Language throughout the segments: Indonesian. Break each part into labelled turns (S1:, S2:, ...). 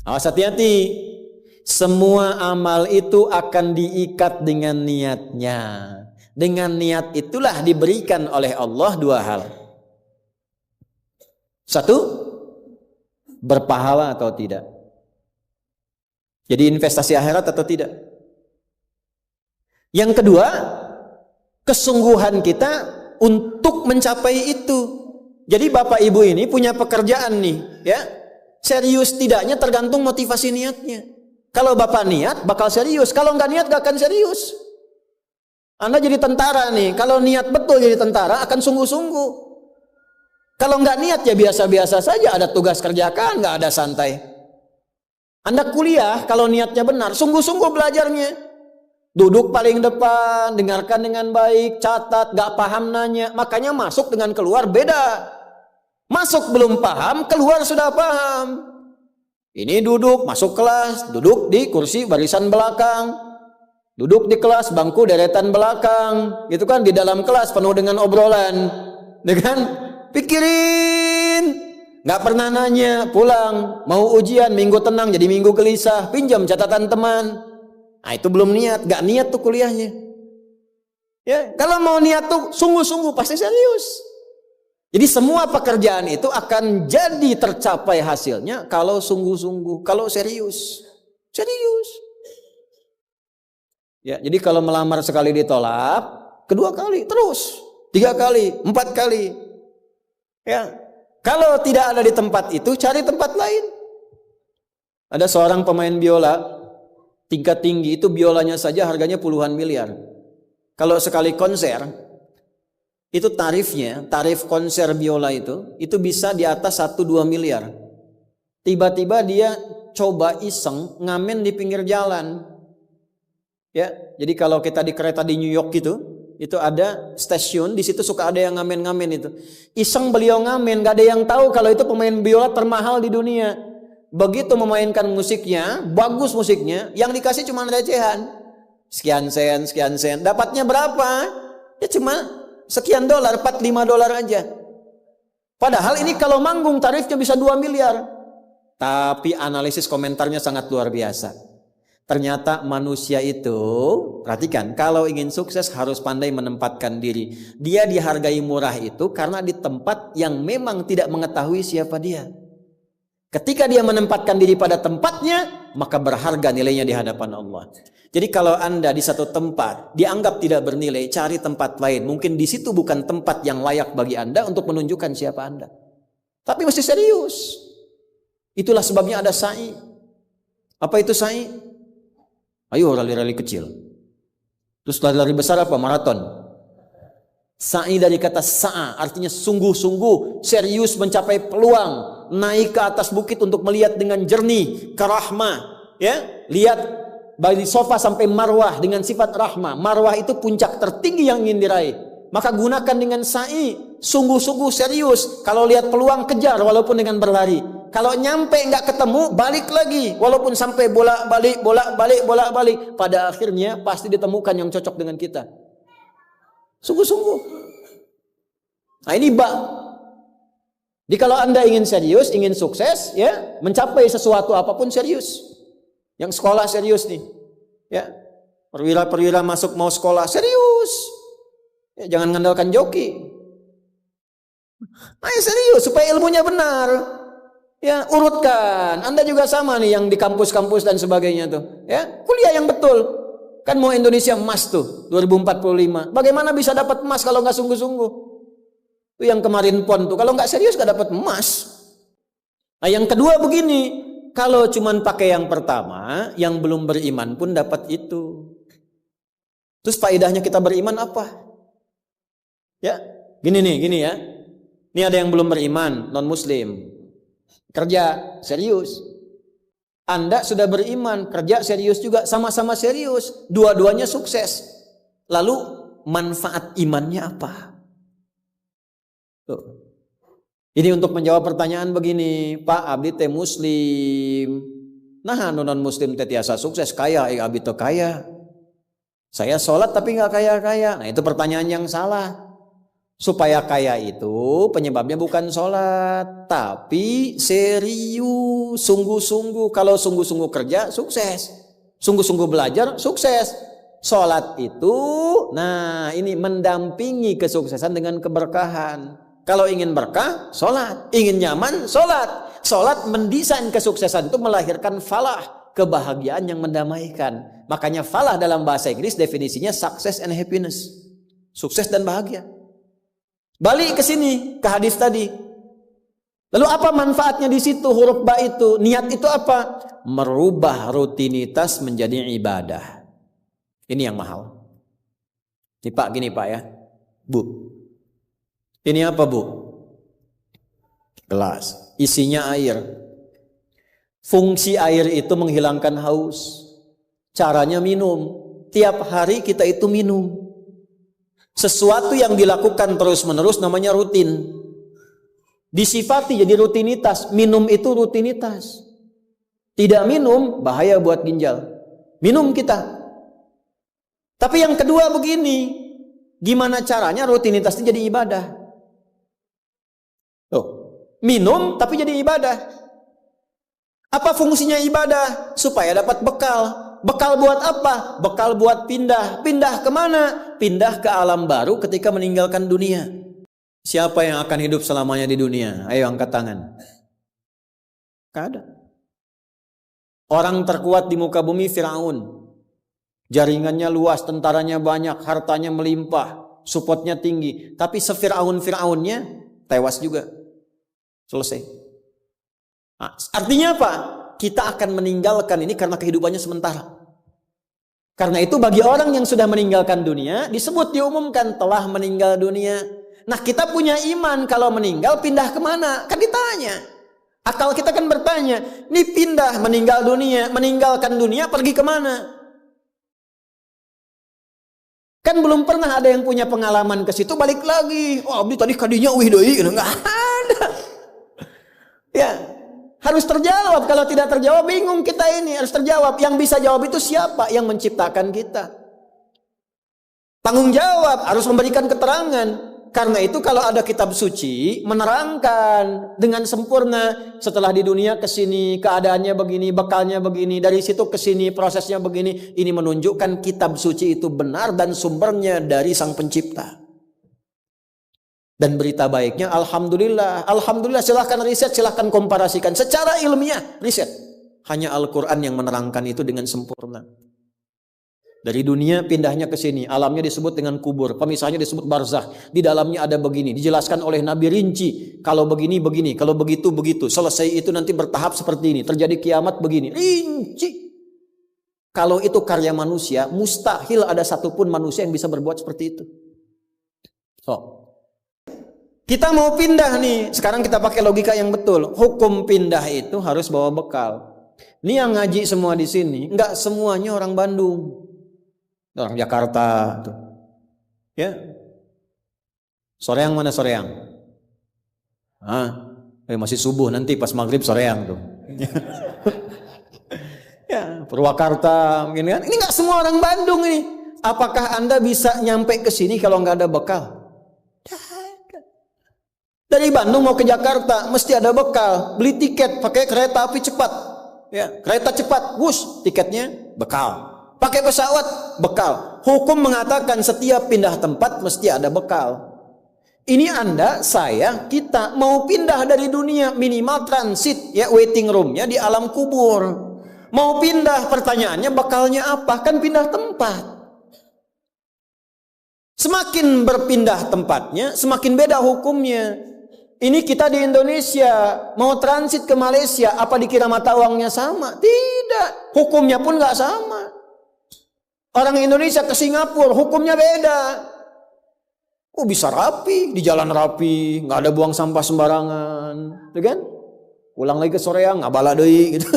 S1: Awas, hati-hati. Semua amal itu akan diikat dengan niatnya. Dengan niat itulah diberikan oleh Allah dua hal. Satu, berpahala atau tidak. Jadi investasi akhirat atau tidak. Yang kedua, kesungguhan kita untuk mencapai itu. Jadi bapak ibu ini punya pekerjaan nih, ya. Serius tidaknya tergantung motivasi niatnya. Kalau bapak niat bakal serius, kalau nggak niat gak akan serius. Anda jadi tentara nih, kalau niat betul jadi tentara akan sungguh-sungguh. Kalau nggak niat ya biasa-biasa saja, ada tugas kerjakan, nggak ada santai. Anda kuliah kalau niatnya benar, sungguh-sungguh belajarnya. Duduk paling depan, dengarkan dengan baik, catat, gak paham nanya. Makanya masuk dengan keluar beda. Masuk belum paham, keluar sudah paham. Ini duduk, masuk kelas, duduk di kursi barisan belakang. Duduk di kelas, bangku deretan belakang. Gitu kan, di dalam kelas penuh dengan obrolan. Dengan pikirin. Gak pernah nanya, pulang. Mau ujian, minggu tenang jadi minggu gelisah. Pinjam catatan teman. Nah itu belum niat, gak niat tuh kuliahnya. Ya, kalau mau niat tuh sungguh-sungguh pasti serius. Jadi semua pekerjaan itu akan jadi tercapai hasilnya kalau sungguh-sungguh, kalau serius. Serius. Ya, jadi kalau melamar sekali ditolak, kedua kali, terus, 3 kali, 4 kali. Ya, kalau tidak ada di tempat itu, cari tempat lain. Ada seorang pemain biola tingkat tinggi, itu biolanya saja harganya puluhan miliar. Kalau sekali konser, itu tarif konser biola itu bisa di atas 1-2 miliar. Tiba-tiba dia coba iseng ngamen di pinggir jalan. Ya, jadi kalau kita di kereta di New York itu ada stasiun, di situ suka ada yang ngamen-ngamen itu. Iseng beliau ngamen, gak ada yang tahu kalau itu pemain biola termahal di dunia. Begitu memainkan musiknya, bagus musiknya, yang dikasih cuma recehan. Sekian sen. Dapatnya berapa? Ya cuma sekian dolar, 4-5 dolar aja. Padahal ini kalau manggung tarifnya bisa 2 miliar. Tapi analisis komentarnya sangat luar biasa. Ternyata manusia itu, perhatikan, kalau ingin sukses harus pandai menempatkan diri. Dia dihargai murah itu karena di tempat yang memang tidak mengetahui siapa dia. Ketika dia menempatkan diri pada tempatnya, maka berharga nilainya di hadapan Allah. Jadi kalau Anda di satu tempat dianggap tidak bernilai, cari tempat lain. Mungkin di situ bukan tempat yang layak bagi Anda untuk menunjukkan siapa Anda. Tapi mesti serius. Itulah sebabnya ada sa'i. Apa itu sa'i? Ayo rali-rali kecil. Terus lari-lari besar apa? Maraton. Sa'i dari kata sa'a, artinya sungguh-sungguh, serius mencapai peluang, naik ke atas bukit untuk melihat dengan jernih ke rahmah, ya. Lihat dari sofa sampai marwah dengan sifat rahmah. Marwah itu puncak tertinggi yang ingin diraih. Maka gunakan dengan sa'i, sungguh-sungguh serius. Kalau lihat peluang kejar walaupun dengan berlari. Kalau nyampe nggak ketemu, balik lagi. Walaupun sampai bolak-balik. Pada akhirnya pasti ditemukan yang cocok dengan kita. Sungguh-sungguh. Nah ini Jadi kalau Anda ingin serius, ingin sukses, ya, mencapai sesuatu apapun serius. Yang sekolah serius nih, ya, perwira masuk mau sekolah serius. Ya, jangan mengandalkan joki. Ayo serius supaya ilmunya benar. Ya, urutkan. Anda juga sama nih yang di kampus-kampus dan sebagainya tuh. Ya, kuliah yang betul. Kan mau Indonesia emas tuh 2045. Bagaimana bisa dapat emas kalau nggak sungguh-sungguh? Itu yang kemarin PON tuh. Kalau nggak serius nggak dapat emas. Nah, yang kedua begini. Kalau cuman pakai yang pertama, yang belum beriman pun dapat itu. Terus faedahnya kita beriman apa? Ya, gini ya. Ini ada yang belum beriman, non-muslim. Kerja serius. Anda sudah beriman, kerja serius juga, sama-sama serius. Dua-duanya sukses. Lalu manfaat imannya apa? Tuh. Ini untuk menjawab pertanyaan begini, Pak abdi teh muslim. Nah, non muslim teh tiasa sukses, kaya, abdi teh kaya. Saya sholat tapi nggak kaya-kaya. Nah, itu pertanyaan yang salah. Supaya kaya itu penyebabnya bukan sholat, tapi serius, sungguh-sungguh. Kalau sungguh-sungguh kerja, sukses. Sungguh-sungguh belajar, sukses. Sholat itu, nah ini mendampingi kesuksesan dengan keberkahan. Kalau ingin berkah, sholat. Ingin nyaman, sholat. Sholat mendesain kesuksesan itu melahirkan falah, kebahagiaan yang mendamaikan. Makanya falah dalam bahasa Inggris definisinya success and happiness. Sukses dan bahagia. Balik ke sini, ke hadis tadi. Lalu apa manfaatnya di situ huruf ba itu? Niat itu apa? Merubah rutinitas menjadi ibadah. Ini yang mahal. Ini Pak, gini Pak ya. Bu. Ini apa Bu? Gelas. Isinya air. Fungsi air itu menghilangkan haus. Caranya minum. Tiap hari kita itu minum. Sesuatu yang dilakukan terus-menerus namanya rutin. Disifati jadi rutinitas. Minum itu rutinitas. Tidak minum bahaya buat ginjal. Minum kita. Tapi yang kedua begini. Gimana caranya rutinitas itu jadi ibadah? Tuh, minum tapi jadi ibadah. Apa fungsinya ibadah? Supaya dapat bekal. Bekal buat apa? Bekal buat pindah. Pindah kemana? Pindah ke alam baru ketika meninggalkan dunia. Siapa yang akan hidup selamanya di dunia? Ayo angkat tangan. Gak ada. Orang terkuat di muka bumi Firaun. Jaringannya luas, tentaranya banyak, hartanya melimpah, supportnya tinggi. Tapi sefiraun-firaunnya tewas juga. Selesai. Nah, artinya apa? Kita akan meninggalkan ini karena kehidupannya sementara. Karena itu bagi orang yang sudah meninggalkan dunia, disebut diumumkan telah meninggal dunia. Nah kita punya iman kalau meninggal pindah kemana? Kan ditanya. Akal kita kan bertanya, ini pindah meninggal dunia, meninggalkan dunia pergi kemana? Kan belum pernah ada yang punya pengalaman ke situ balik lagi. Oh abdi tadi kadinya wih doi, enggak ada. Ya. Harus terjawab. Kalau tidak terjawab bingung kita ini. Harus terjawab. Yang bisa jawab itu siapa? Yang menciptakan kita. Tanggung jawab. Harus memberikan keterangan. Karena itu kalau ada kitab suci menerangkan dengan sempurna. Setelah di dunia ke sini keadaannya begini, bekalnya begini, dari situ ke sini prosesnya begini. Ini menunjukkan kitab suci itu benar dan sumbernya dari Sang Pencipta. Dan berita baiknya, Alhamdulillah. Alhamdulillah, silahkan riset, silahkan komparasikan. Secara ilmiah, riset. Hanya Al-Quran yang menerangkan itu dengan sempurna. Dari dunia pindahnya ke sini. Alamnya disebut dengan kubur. Pemisahnya disebut barzakh. Di dalamnya ada begini. Dijelaskan oleh Nabi rinci. Kalau begini, begini. Kalau begitu, begitu. Selesai itu nanti bertahap seperti ini. Terjadi kiamat begini. Rinci. Kalau itu karya manusia, mustahil ada satupun manusia yang bisa berbuat seperti itu. So. Kita mau pindah nih, sekarang kita pakai logika yang betul. Hukum pindah itu harus bawa bekal. Ini yang ngaji semua di sini, enggak semuanya orang Bandung, orang Jakarta, tuh. Ya. Soreang mana Soreang? Masih subuh nanti pas maghrib Soreang tuh. Ya, Purwakarta mungkin kan. Ini enggak semua orang Bandung ini. Apakah Anda bisa nyampe ke sini kalau enggak ada bekal? Dari Bandung mau ke Jakarta mesti ada bekal. Beli tiket pakai kereta api cepat. Ya, kereta cepat, wush, tiketnya bekal. Pakai pesawat, bekal. Hukum mengatakan setiap pindah tempat mesti ada bekal. Ini Anda, saya, kita mau pindah dari dunia minimal transit, ya waiting roomnya di alam kubur. Mau pindah, pertanyaannya bekalnya apa? Kan pindah tempat. Semakin berpindah tempatnya, semakin beda hukumnya. Ini kita di Indonesia mau transit ke Malaysia, apa dikira mata uangnya sama? Tidak, hukumnya pun nggak sama. Orang Indonesia ke Singapura, hukumnya beda. Oh bisa rapi, di jalan rapi, nggak ada buang sampah sembarangan, tuh kan? Pulang lagi ke Soreang, nggak bala deui gitu.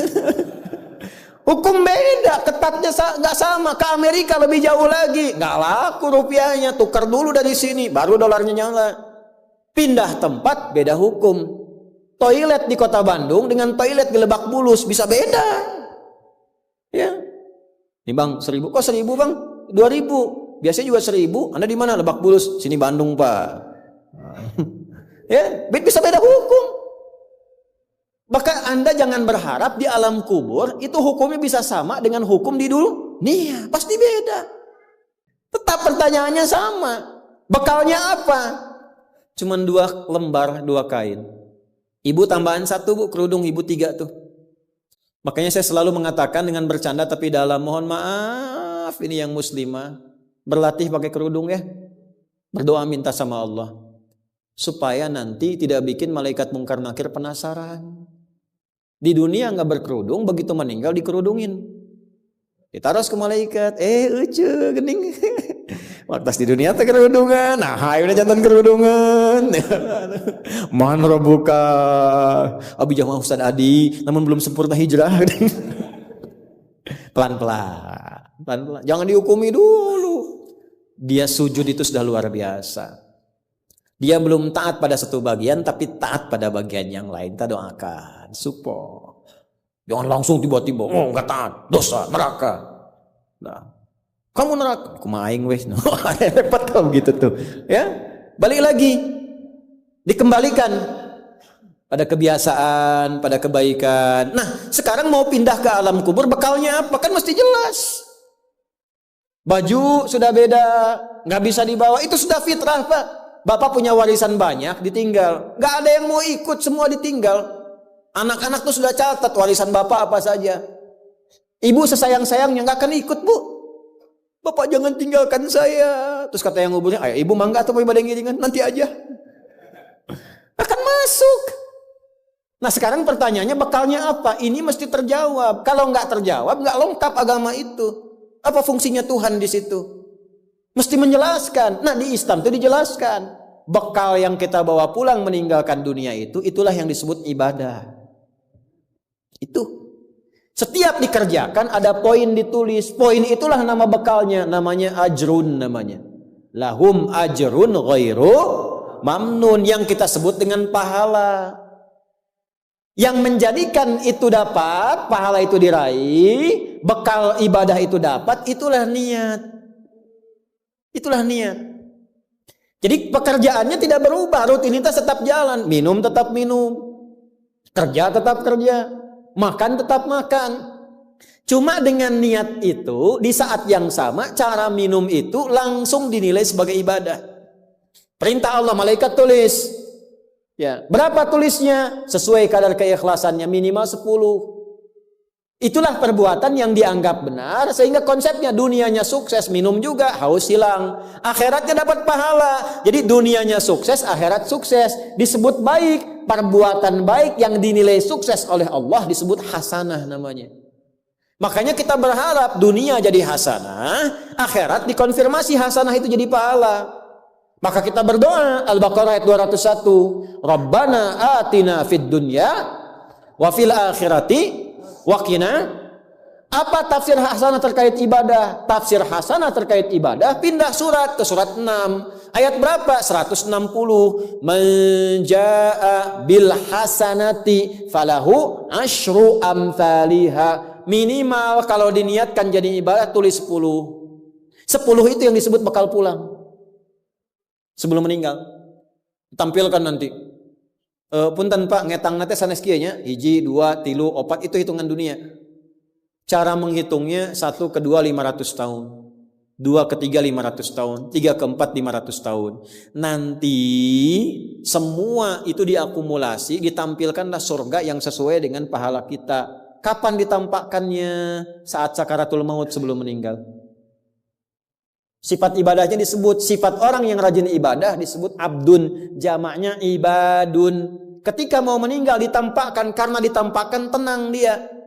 S1: Hukum beda, ketatnya nggak sama. Ke Amerika lebih jauh lagi, nggak laku rupiahnya, tukar dulu dari sini, baru dolarnya nyala. Pindah tempat beda hukum. Toilet di kota Bandung dengan toilet di Lebak Bulus bisa beda. Ya. Ini bang 1.000, kok 1.000 bang? 2.000. Biasanya juga 1.000. Anda di mana? Lebak Bulus. Sini Bandung pak. Ya, bisa beda hukum. Maka Anda jangan berharap di alam kubur itu hukumnya bisa sama dengan hukum di dunia. Pasti beda. Tetap pertanyaannya sama. Bekalnya apa? Cuman 2 lembar, 2 kain. Ibu tambahan 1 bu, kerudung ibu 3 tuh. Makanya saya selalu mengatakan dengan bercanda tapi dalam, mohon maaf ini yang muslimah, berlatih pakai kerudung ya. Berdoa minta sama Allah supaya nanti tidak bikin malaikat mungkar nakir penasaran. Di dunia nggak berkerudung, begitu meninggal dikerudungin, ditaruh ke malaikat. Ucu gening. Waktu di dunia teh kerudungan, nah udah jantan kerudungan. Man rabbuka, abi jamaah Ustaz Adi, namun belum sempurna hijrah. Pelan-pelan, jangan dihukumi dulu. Dia sujud itu sudah luar biasa. Dia belum taat pada satu bagian, tapi taat pada bagian yang lain. Kita doakan, support. Jangan langsung tiba-tiba, nggak taat, dosa, neraka. Nah. Kamu neraka, aku maing weh. Repot kalau gitu tuh. Ya, balik lagi, dikembalikan pada kebiasaan, pada kebaikan. Nah, sekarang mau pindah ke alam kubur, bekalnya apa? Kan mesti jelas. Baju sudah beda, nggak bisa dibawa. Itu sudah fitrah Pak. Bapak punya warisan banyak, ditinggal. Nggak ada yang mau ikut, semua ditinggal. Anak-anak tuh sudah catat warisan bapak apa saja. Ibu sesayang-sayangnya nggak akan ikut bu. Bapak jangan tinggalkan saya. Terus kata yang nguburnya, ayo ibu mangga atau mau ibadah ngiringan, nanti aja. Akan masuk. Nah sekarang pertanyaannya bekalnya apa? Ini mesti terjawab. Kalau nggak terjawab, nggak lengkap agama itu. Apa fungsinya Tuhan di situ? Mesti menjelaskan. Nah di Islam itu dijelaskan. Bekal yang kita bawa pulang meninggalkan dunia itu, itulah yang disebut ibadah. Itu. Setiap dikerjakan ada poin ditulis. Poin itulah nama bekalnya. Namanya ajrun namanya. Lahum ajrun ghairu mamnun. Yang kita sebut dengan pahala. Yang menjadikan itu dapat, pahala itu diraih, bekal ibadah itu dapat, itulah niat. Itulah niat. Jadi pekerjaannya tidak berubah. Rutinitas tetap jalan. Minum tetap minum. Kerja tetap kerja. Makan tetap makan. Cuma dengan niat itu di saat yang sama cara minum itu langsung dinilai sebagai ibadah. Perintah Allah, malaikat tulis. Ya, berapa tulisnya? Sesuai kadar keikhlasannya, minimal 10. Itulah perbuatan yang dianggap benar sehingga konsepnya dunianya sukses, minum juga, haus hilang. Akhiratnya dapat pahala. Jadi dunianya sukses, akhirat sukses. Disebut baik. Perbuatan baik yang dinilai sukses oleh Allah disebut hasanah namanya. Makanya kita berharap dunia jadi hasanah, akhirat dikonfirmasi hasanah itu jadi pahala. Maka kita berdoa, Al-Baqarah ayat 201, Rabbana atina fid dunya wa fil akhirati wa qina. Apa tafsir hasanah terkait ibadah? Tafsir hasanah terkait ibadah pindah surat ke surat 6. Ayat berapa? 160. Man jaa bil hasanati falahu asyru amthaliha. Minimal kalau diniatkan jadi ibadah tulis 10. 10 itu yang disebut bekal pulang. Sebelum meninggal. Tampilkan nanti. Punten Pak ngetang nate sanes kieu nya 1, 2, 3, 4 itu hitungan dunia. Cara menghitungnya 1 ke 2 500 tahun. 2 ke 3 500 tahun. 3 ke 4 500 tahun. Nanti semua itu diakumulasi, ditampilkanlah surga yang sesuai dengan pahala kita. Kapan ditampakkannya? Saat sakaratul maut sebelum meninggal. Sifat ibadahnya disebut, sifat orang yang rajin ibadah disebut abdun, jamaknya ibadun. Ketika mau meninggal ditampakkan, karena ditampakkan tenang dia.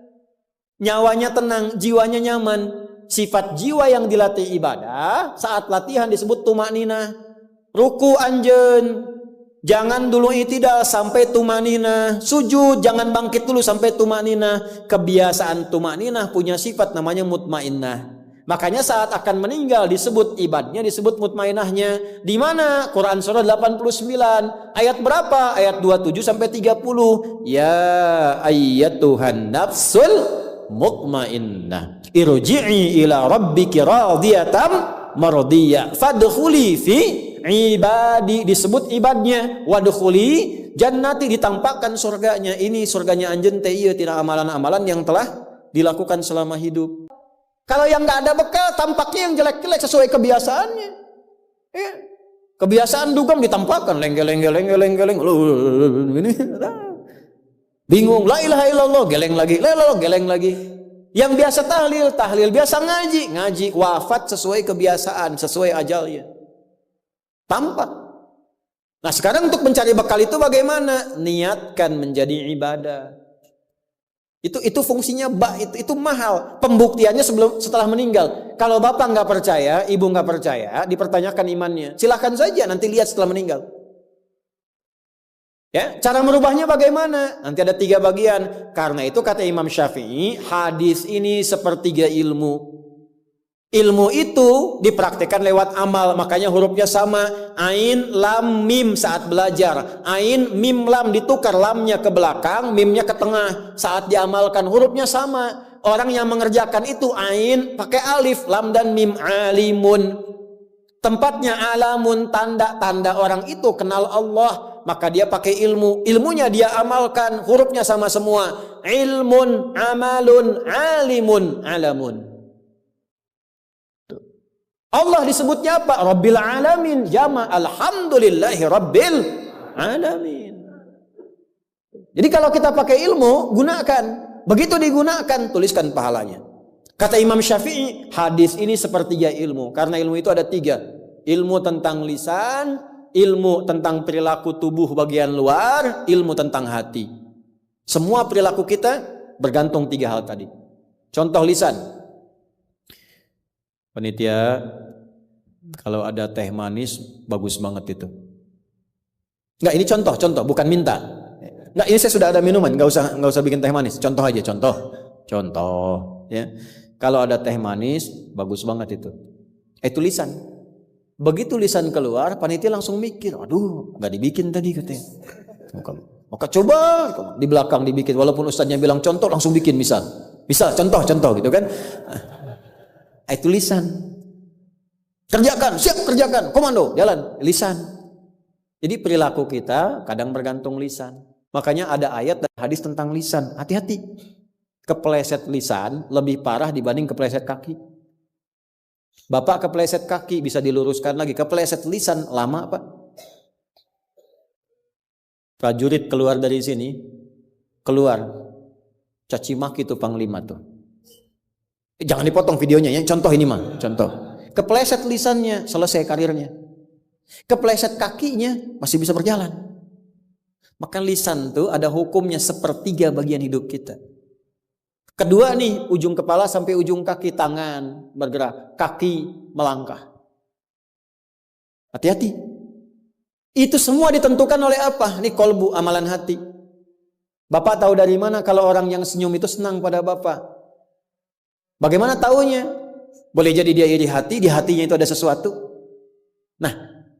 S1: Nyawanya tenang, jiwanya nyaman. Sifat jiwa yang dilatih ibadah saat latihan disebut tumakninah. Ruku anjeun, jangan dulu i'tidal sampai tumakninah. Sujud jangan bangkit dulu sampai tumakninah. Kebiasaan tumakninah punya sifat namanya mutmainnah. Makanya saat akan meninggal disebut ibadahnya, disebut mutmainahnya. Di mana? Quran surah 89 ayat berapa? Ayat 27 sampai 30. Ya ayyatuhan nafsul mutmainnah irji'i ila rabbiki radiyatan mardiyah fadkhuli fi ibadi, disebut ibadnya. Wadkhuli jannati, ditampakkan surganya. Ini surganya anjeun teh ieu tina amalan-amalan yang telah dilakukan selama hidup. Kalau yang nggak ada bekal, tampaknya yang jelek-jelek sesuai kebiasaannya. Ya. Kebiasaan dugem ditampakkan lenggel. Ini bingung, la ilaha illallah, geleng lagi, la ilaha geleng lagi. Yang biasa tahlil, biasa ngaji, wafat sesuai kebiasaan, sesuai ajalnya. Tampak. Nah, sekarang untuk mencari bekal itu bagaimana? Niatkan menjadi ibadah. Itu fungsinya itu mahal. Pembuktiannya setelah meninggal. Kalau bapak nggak percaya, ibu nggak percaya, dipertanyakan imannya. Silahkan saja nanti lihat setelah meninggal. Ya, cara merubahnya bagaimana? Nanti ada 3 bagian. Karena itu kata Imam Syafi'i, hadis ini sepertiga ilmu. Ilmu itu dipraktikkan lewat amal, makanya hurufnya sama. Ain, lam, mim saat belajar. Ain, mim, lam ditukar, lamnya ke belakang, mimnya ke tengah. Saat diamalkan hurufnya sama. Orang yang mengerjakan itu ain pakai alif, lam dan mim, alimun. Tempatnya alamun, tanda-tanda orang itu kenal Allah, maka dia pakai ilmu. Ilmunya dia amalkan, hurufnya sama semua. Ilmun, amalun, alimun, alamun. Allah disebutnya apa? Rabbil alamin, jama alhamdulillahi rabbil alamin. Jadi kalau kita pakai ilmu, gunakan. Begitu digunakan, tuliskan pahalanya. Kata Imam Syafi'i, hadis ini sepertiga ilmu. Karena ilmu itu ada 3. Ilmu tentang lisan, ilmu tentang perilaku tubuh bagian luar, ilmu tentang hati. Semua perilaku kita bergantung 3 hal tadi. Contoh lisan. Panitia, kalau ada teh manis bagus banget itu. Enggak, ini contoh, bukan minta. Enggak, ini saya sudah ada minuman, enggak usah bikin teh manis. Contoh aja, contoh, ya. Kalau ada teh manis bagus banget itu. Itu lisan. Begitu lisan keluar, panitia langsung mikir, aduh, enggak dibikin tadi katanya. Maka coba di belakang dibikin, walaupun ustaznya bilang contoh, langsung bikin misal contoh gitu kan. Itu lisan. Kerjakan, siap kerjakan, komando, jalan, lisan. Jadi perilaku kita kadang bergantung lisan. Makanya ada ayat dan hadis tentang lisan. Hati-hati. Kepleset lisan lebih parah dibanding kepleset kaki. Bapak kepleset kaki bisa diluruskan lagi. Kepleset lisan lama Pak. Prajurit keluar dari sini, caci maki tuh panglima tuh. Jangan dipotong videonya ya. Contoh ini mah, contoh. Kepleset lisannya, selesai karirnya. Kepleset kakinya, masih bisa berjalan. Maka lisan tuh ada hukumnya sepertiga bagian hidup kita. Kedua nih, ujung kepala sampai ujung kaki, tangan bergerak, kaki melangkah. Hati-hati. Itu semua ditentukan oleh apa? Nih kolbu, amalan hati. Bapak tahu dari mana kalau orang yang senyum itu senang pada Bapak? Bagaimana taunya? Boleh jadi dia iri hati, di hatinya itu ada sesuatu. Nah,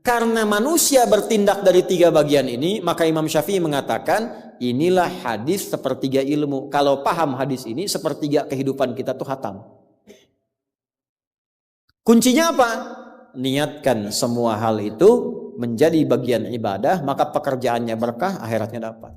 S1: karena manusia bertindak dari 3 bagian ini, maka Imam Syafi'i mengatakan, inilah hadis sepertiga ilmu. Kalau paham hadis ini, sepertiga kehidupan kita tuh hatam. Kuncinya apa? Niatkan semua hal itu menjadi bagian ibadah, maka pekerjaannya berkah, akhiratnya dapat.